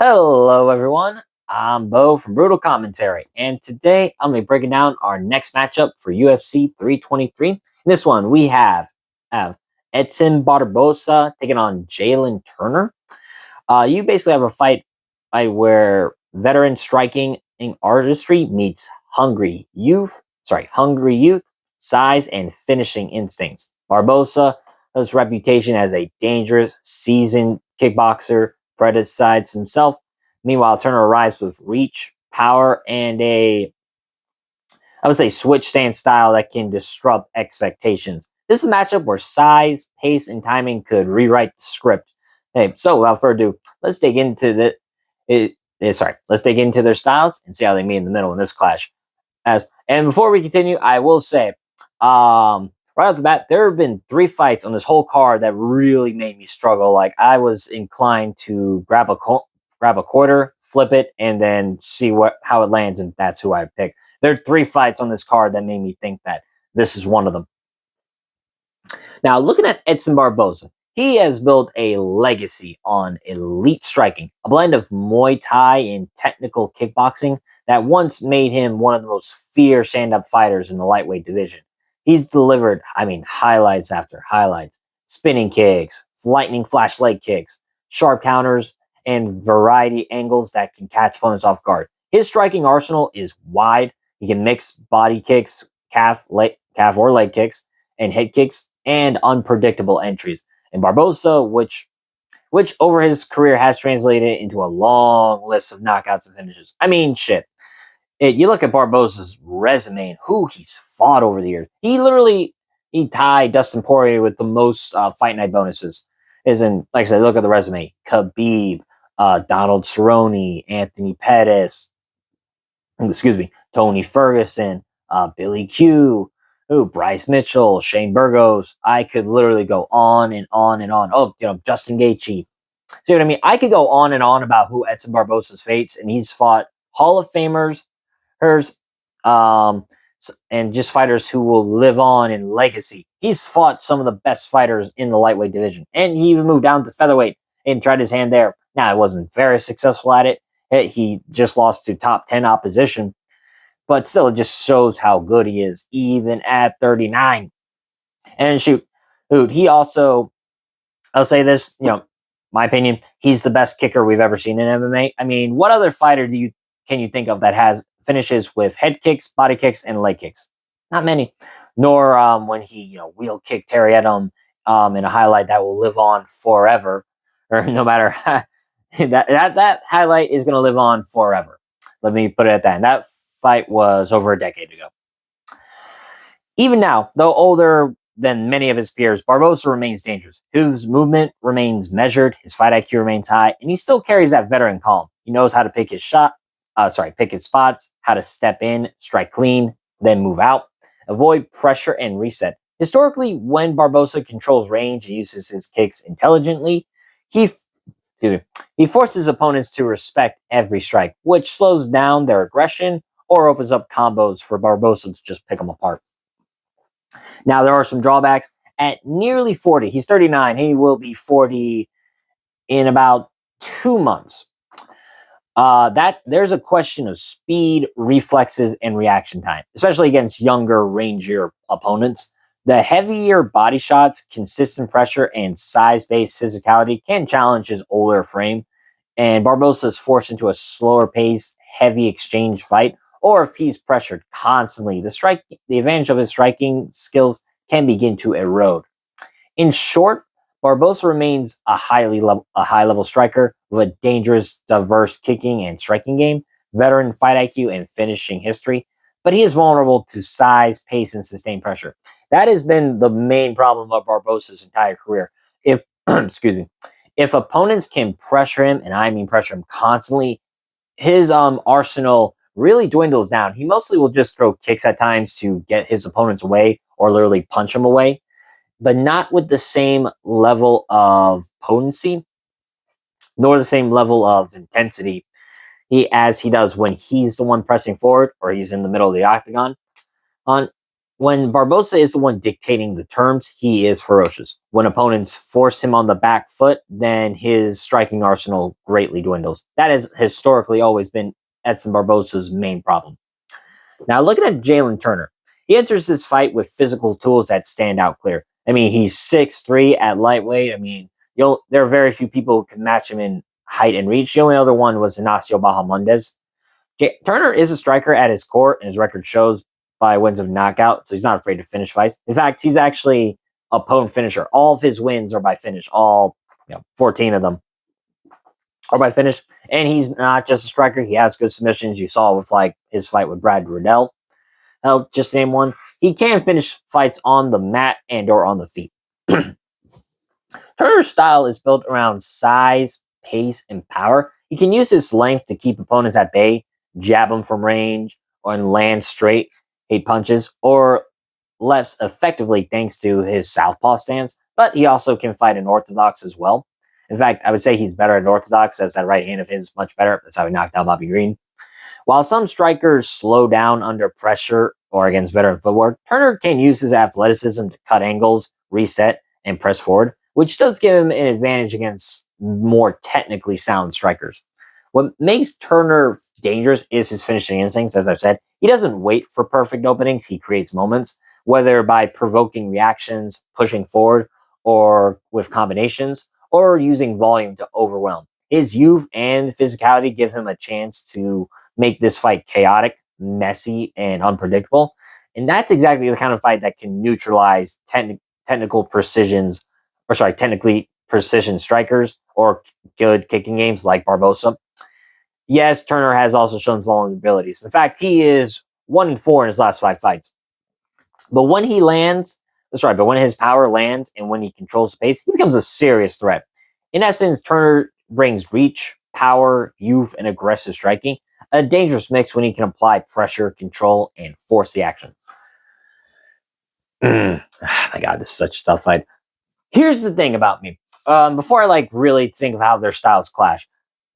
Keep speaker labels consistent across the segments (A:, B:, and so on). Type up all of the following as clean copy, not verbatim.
A: Hello, everyone. I'm Bo from Brutal Commentary, and today I'm going to be breaking down our next matchup for UFC 323. In this one, we have Edson Barboza taking on Jalin Turner. You basically have a fight where veteran striking and artistry meets hungry youth, size, and finishing instincts. Barboza has reputation as a dangerous, seasoned kickboxer, criticizes himself. Meanwhile, Turner arrives with reach, power, and I would say, switch stance style that can disrupt expectations. This is a matchup where size, pace, and timing could rewrite the script. Hey, so without further ado, let's dig into let's dig into their styles and see how they meet in the middle in this clash. And before we continue, I will say, right off the bat, there have been 3 fights on this whole card that really made me struggle. Like I was inclined to grab a quarter, flip it, and then see how it lands, and that's who I pick. There are 3 fights on this card that made me think that this is one of them. Now, looking at Edson Barboza, he has built a legacy on elite striking, a blend of Muay Thai and technical kickboxing that once made him one of the most fierce stand-up fighters in the lightweight division. He's delivered, highlights after highlights, spinning kicks, lightning flash leg kicks, sharp counters, and variety angles that can catch opponents off guard. His striking arsenal is wide. He can mix body kicks, calf or leg kicks, and head kicks, and unpredictable entries. And Barboza, which over his career has translated into a long list of knockouts and finishes. I mean, shit. You look at Barboza's resume and who he's fought over the years. He tied Dustin Poirier with the most fight night bonuses. Isn't like I said, look at the resume: Khabib, Donald Cerrone, Anthony Pettis, Tony Ferguson, Billy Q, Bryce Mitchell, Shane Burgos. I could literally go on and on and on. Oh, Justin Gaethje. See what I mean? I could go on and on about who Edson Barboza's fates, and he's fought Hall of Famers, um, and just fighters who will live on in legacy. He's fought some of the best fighters in the lightweight division, and he even moved down to featherweight and tried his hand there. Now, he wasn't very successful at it. He just lost to top 10 opposition, but still, it just shows how good he is, even at 39. And he also, I'll say this, my opinion, he's the best kicker we've ever seen in MMA. I mean, what other fighter can you think of that has finishes with head kicks, body kicks, and leg kicks? Not many. Nor when he, wheel kicked Terry Edom in a highlight that will live on forever, or no matter that highlight is going to live on forever. Let me put it at that. And that fight was over a decade ago. Even now, though older than many of his peers, Barboza remains dangerous. His movement remains measured, his fight IQ remains high, and he still carries that veteran calm. He knows how to pick his spots, how to step in, strike clean, then move out, avoid pressure, and reset. Historically, when Barboza controls range and uses his kicks intelligently, he forces opponents to respect every strike, which slows down their aggression or opens up combos for Barboza to just pick them apart. Now, there are some drawbacks. At nearly 40, he's 39, he will be 40 in about 2 months. There's a question of speed, reflexes, and reaction time, especially against younger, rangier opponents. The heavier body shots, consistent pressure, and size-based physicality can challenge his older frame, and Barboza is forced into a slower pace, heavy exchange fight, or if he's pressured constantly, the advantage of his striking skills can begin to erode. In short, Barboza remains a high level striker with a dangerous, diverse kicking and striking game, veteran fight IQ, and finishing history, but he is vulnerable to size, pace, and sustained pressure. That has been the main problem of Barboza's entire career. If if opponents can pressure him, and I mean pressure him constantly, his arsenal really dwindles down. He mostly will just throw kicks at times to get his opponents away or literally punch them away, but not with the same level of potency nor the same level of intensity as he does when he's the one pressing forward or he's in the middle of the octagon. When Barboza is the one dictating the terms, he is ferocious. When opponents force him on the back foot, then his striking arsenal greatly dwindles. That has historically always been Edson Barboza's main problem. Now, looking at Jalin Turner, he enters this fight with physical tools that stand out clear. I mean, he's 6'3" at lightweight. I mean, there are very few people who can match him in height and reach. The only other one was Ignacio Bahamondes. Turner is a striker at his core, and his record shows by wins of knockout, so he's not afraid to finish fights. In fact, he's actually a potent finisher. All of his wins are by finish. All 14 of them are by finish. And he's not just a striker. He has good submissions. You saw with like his fight with Brad Riddell. I'll just name one. He can finish fights on the mat and or on the feet. Turner's style is built around size, pace, and power. He can use his length to keep opponents at bay, jab them from range, or land straight hate punches, or lefts effectively thanks to his southpaw stance, but he also can fight in orthodox as well. In fact, I would say he's better at orthodox, as that right hand of his is much better. That's how he knocked out Bobby Green. While some strikers slow down under pressure or against veteran footwork, Turner can use his athleticism to cut angles, reset, and press forward, which does give him an advantage against more technically sound strikers. What makes Turner dangerous is his finishing instincts, as I've said. He doesn't wait for perfect openings, he creates moments, whether by provoking reactions, pushing forward, or with combinations, or using volume to overwhelm. His youth and physicality give him a chance to make this fight chaotic, messy, and unpredictable. And that's exactly the kind of fight that can neutralize technically precision strikers or good kicking games like Barboza. Yes, Turner has also shown vulnerabilities. In fact, he is 1-4 in his last 5 fights. But when when his power lands and when he controls the pace, he becomes a serious threat. In essence, Turner brings reach, power, youth, and aggressive striking, a dangerous mix when he can apply pressure, control, and force the action. My God, this is such a tough fight. Here's the thing about me. Before I really think of how their styles clash,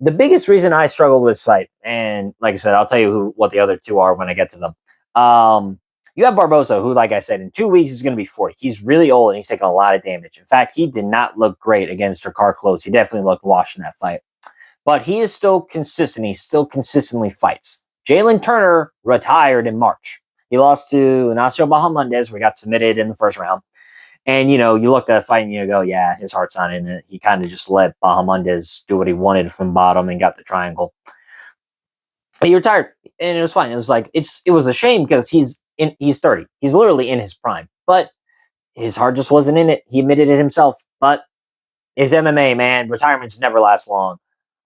A: the biggest reason I struggle with this fight, and like I said, I'll tell you what the other two are when I get to them. You have Barboza, who, like I said, in 2 weeks is going to be 40. He's really old and he's taking a lot of damage. In fact, he did not look great against Jakar Close. He definitely looked washed in that fight. But he is still consistent. He still consistently fights. Jalin Turner retired in March. He lost to Ignacio Bahamondes, where he got submitted in the first round. And, you look at the fight and you go, yeah, his heart's not in it. He kind of just let Bahamondes do what he wanted from bottom and got the triangle. But he retired, and it was fine. It was it was a shame because he's 30. He's literally in his prime. But his heart just wasn't in it. He admitted it himself. But his MMA, man, retirements never last long.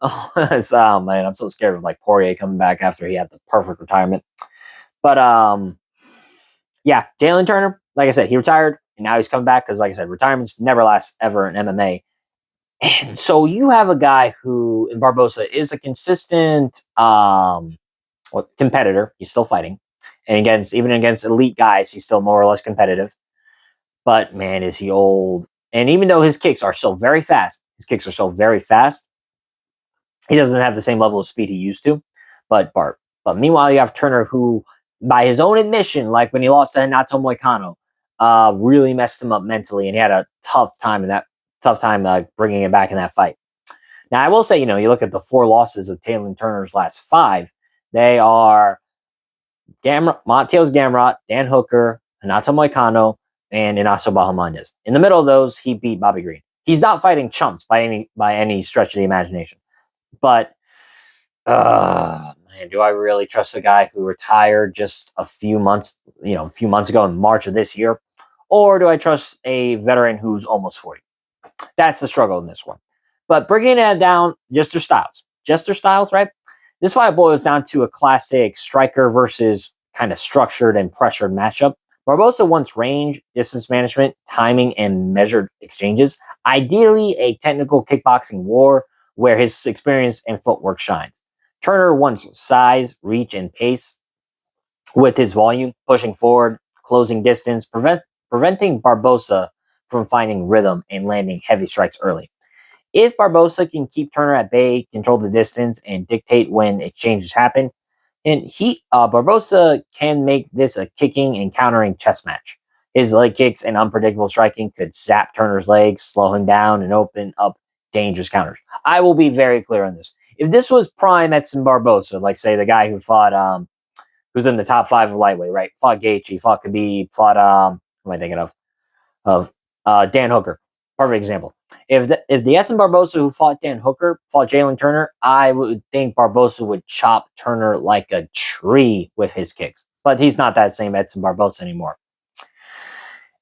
A: Oh, man, I'm so scared of Poirier coming back after he had the perfect retirement. But yeah, Jalin Turner, like I said, he retired. And now he's coming back because, like I said, retirements never last ever in MMA. And so you have a guy who, in Barboza, is a consistent competitor. He's still fighting. And even against elite guys, he's still more or less competitive. But, man, is he old. And even though his kicks are still very fast, he doesn't have the same level of speed he used to. But meanwhile, you have Turner, who, by his own admission, like when he lost to Renato Moicano, really messed him up mentally, and he had a tough time bringing him back in that fight. Now, I will say, you look at the 4 losses of Jalin Turner's last 5, they are Mateus Gamrot, Dan Hooker, Renato Moicano, and Ignacio Bahamondes. In the middle of those, he beat Bobby Green. He's not fighting chumps by any stretch of the imagination. But, man, do I really trust the guy who retired just a few months ago in March of this year? Or do I trust a veteran who's almost 40? That's the struggle in this one. But breaking it down, just their styles, right? This fight boils down to a classic striker versus kind of structured and pressured matchup. Barboza wants range, distance management, timing, and measured exchanges. Ideally, a technical kickboxing war where his experience and footwork shines. Turner wants size, reach, and pace with his volume, pushing forward, closing distance, preventing Barboza from finding rhythm and landing heavy strikes early. If Barboza can keep Turner at bay, control the distance, and dictate when exchanges happen, And Barboza can make this a kicking and countering chess match. His leg kicks and unpredictable striking could zap Turner's legs, slow him down, and open up dangerous counters. I will be very clear on this. If this was prime Edson Barboza, like say the guy who fought who's in the top 5 of lightweight, right? Fought Gaethje, fought Khabib, fought who am I thinking of Dan Hooker. Perfect example. If the Edson Barboza who fought Dan Hooker fought Jalin Turner, I would think Barboza would chop Turner like a tree with his kicks. But he's not that same Edson Barboza anymore.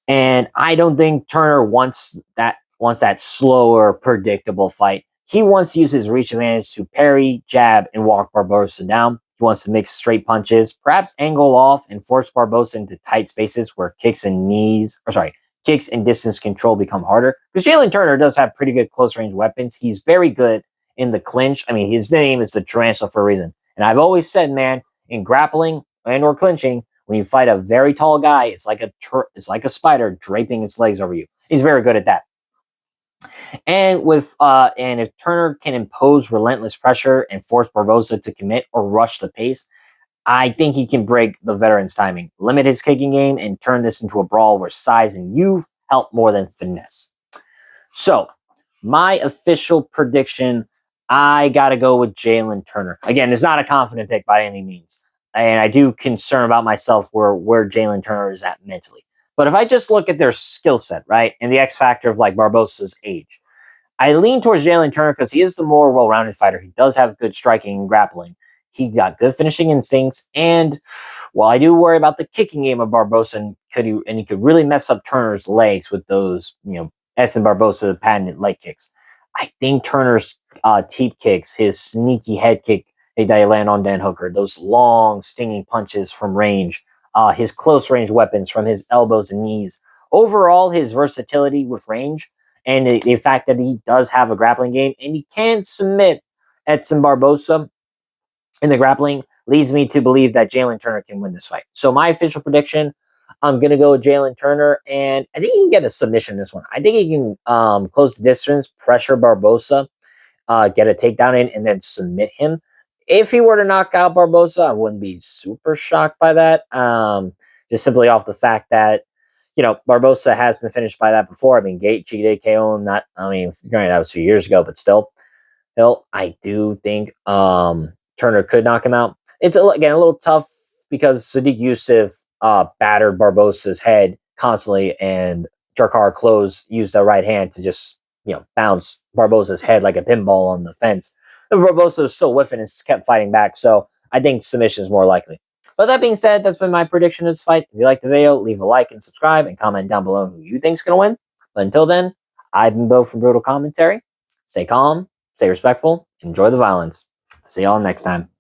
A: And I don't think Turner wants that slower, predictable fight. He wants to use his reach advantage to parry, jab, and walk Barboza down. He wants to mix straight punches, perhaps angle off and force Barboza into tight spaces where kicks and distance control become harder. Because Jalin Turner does have pretty good close range weapons. He's very good in the clinch. I mean, his name is the Tarantula for a reason. And I've always said, man, in grappling and or clinching, when you fight a very tall guy, it's like a spider draping its legs over you. He's very good at that. And if Turner can impose relentless pressure and force Barboza to commit or rush the pace, I think he can break the veteran's timing, limit his kicking game, and turn this into a brawl where size and youth help more than finesse. So, my official prediction, I got to go with Jalin Turner. Again, it's not a confident pick by any means. And I do concern about myself where Jalin Turner is at mentally. But if I just look at their skill set, right, and the X factor of like Barboza's age, I lean towards Jalin Turner because he is the more well-rounded fighter. He does have good striking and grappling. He got good finishing instincts, and while I do worry about the kicking game of Barboza, he could really mess up Turner's legs with those, Edson Barboza patented leg kicks. I think Turner's teep kicks, his sneaky head kick that he land on Dan Hooker, those long stinging punches from range, his close range weapons from his elbows and knees, overall his versatility with range, and the fact that he does have a grappling game and he can submit Edson Barboza in the grappling leads me to believe that Jalin Turner can win this fight. So my official prediction, I'm going to go with Jalin Turner, and I think he can get a submission in this one. I think he can close the distance, pressure Barboza, get a takedown in, and then submit him. If he were to knock out Barboza, I wouldn't be super shocked by that. Just simply off the fact that, Barboza has been finished by that before. I mean, Gaethje did KO him. Granted, that was a few years ago, but still. I do think Turner could knock him out. It's, again, a little tough because Sadiq Youssef battered Barboza's head constantly, and Jarkar Close used the right hand to just, bounce Barboza's head like a pinball on the fence. And Barboza was still whiffing and kept fighting back, so I think submission is more likely. But that being said, that's been my prediction of this fight. If you like the video, leave a like and subscribe, and comment down below who you think is going to win. But until then, I've been Bo from Brutal Commentary. Stay calm, stay respectful, enjoy the violence. See y'all next time.